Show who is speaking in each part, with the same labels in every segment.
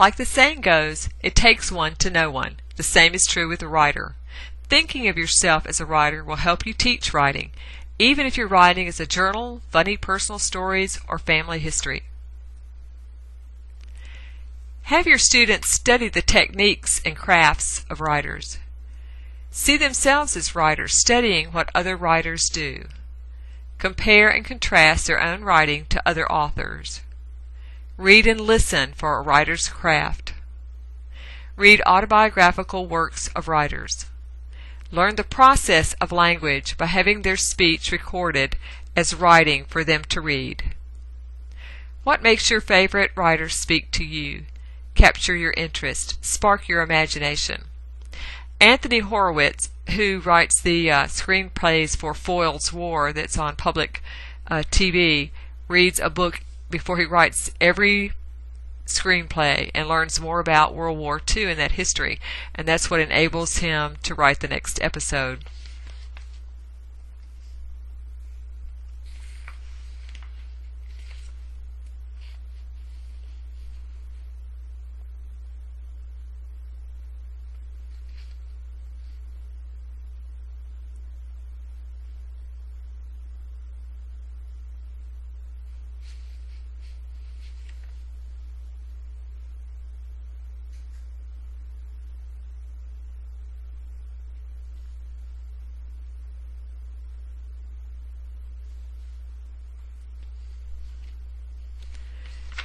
Speaker 1: Like the saying goes, it takes one to know one. The same is true with a writer. Thinking of yourself as a writer will help you teach writing, even if your writing is a journal, funny personal stories, or family history. Have your students study the techniques and crafts of writers. See themselves as writers, studying what other writers do. Compare and contrast their own writing to other authors. Read and listen for a writer's craft. Read autobiographical works of writers. Learn the process of language by having their speech recorded as writing for them to read. What makes your favorite writers speak to you, capture your interest, spark your imagination? Anthony Horowitz, who writes the screenplays for Foyle's War that's on public TV, reads a book before he writes every screenplay and learns more about World War II and that history, and that's what enables him to write the next episode.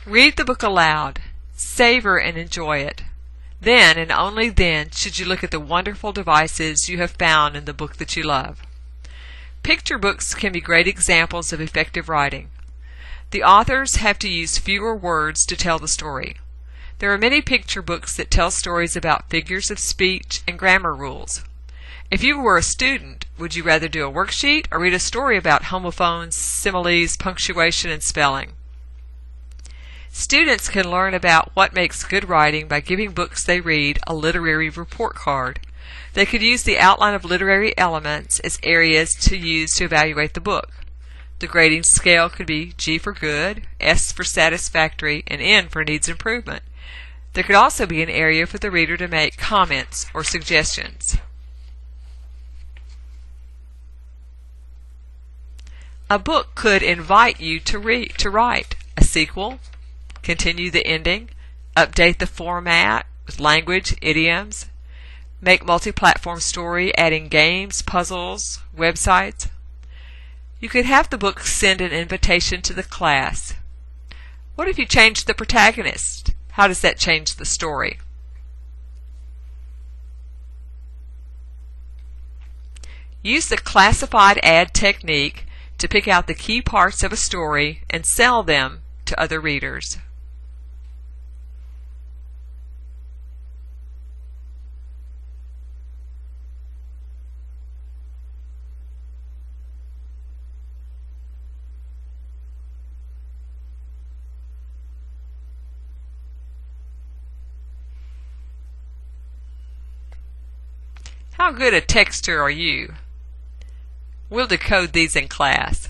Speaker 1: Read the book aloud. Savor and enjoy it. Then, and only then, should you look at the wonderful devices you have found in the book that you love. Picture books can be great examples of effective writing. The authors have to use fewer words to tell the story. There are many picture books that tell stories about figures of speech and grammar rules. If you were a student, would you rather do a worksheet or read a story about homophones, similes, punctuation, and spelling? Students can learn about what makes good writing by giving books they read a literary report card. They could use the outline of literary elements as areas to use to evaluate the book. The grading scale could be G for good, S for satisfactory, and N for needs improvement. There could also be an area for the reader to make comments or suggestions. A book could invite you to write a sequel, continue the ending, update the format with language, idioms, make multi-platform story, adding games, puzzles, websites. You could have the book send an invitation to the class. What if you changed the protagonist? How does that change the story? Use the classified ad technique to pick out the key parts of a story and sell them to other readers. How good a texter are you? We'll decode these in class.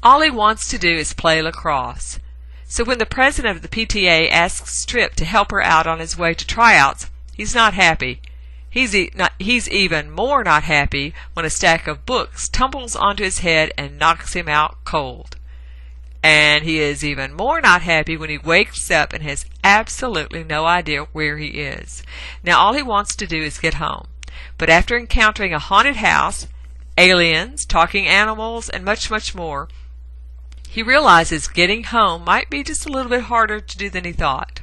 Speaker 1: All he wants to do is play lacrosse. So when the president of the PTA asks Trip to help her out on his way to tryouts, he's not happy. He's even more not happy when a stack of books tumbles onto his head and knocks him out cold. And he is even more not happy when he wakes up and has absolutely no idea where he is. Now all he wants to do is get home. But after encountering a haunted house, aliens, talking animals, and much, much more, he realizes getting home might be just a little bit harder to do than he thought.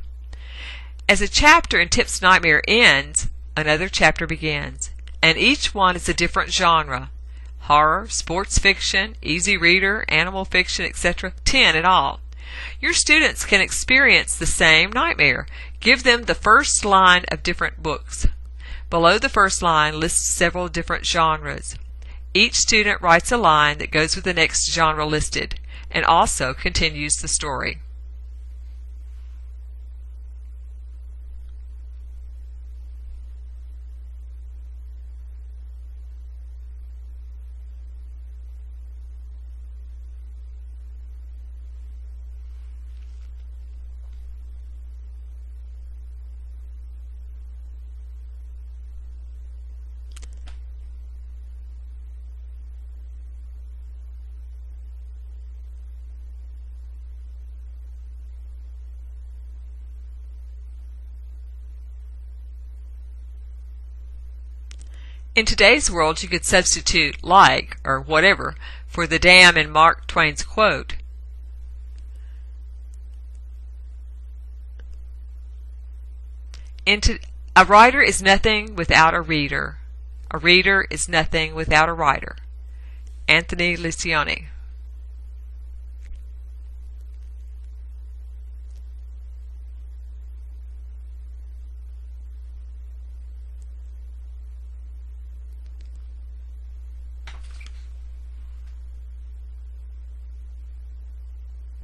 Speaker 1: As a chapter in Tip's Nightmare ends, another chapter begins, and each one is a different genre. Horror, sports fiction, easy reader, animal fiction, etc. 10 in all. Your students can experience the same nightmare. Give them the first line of different books. Below the first line lists several different genres. Each student writes a line that goes with the next genre listed, and also continues the story. In today's world, you could substitute like or whatever for the damn in Mark Twain's quote. A writer is nothing without a reader. A reader is nothing without a writer. Anthony Luciani.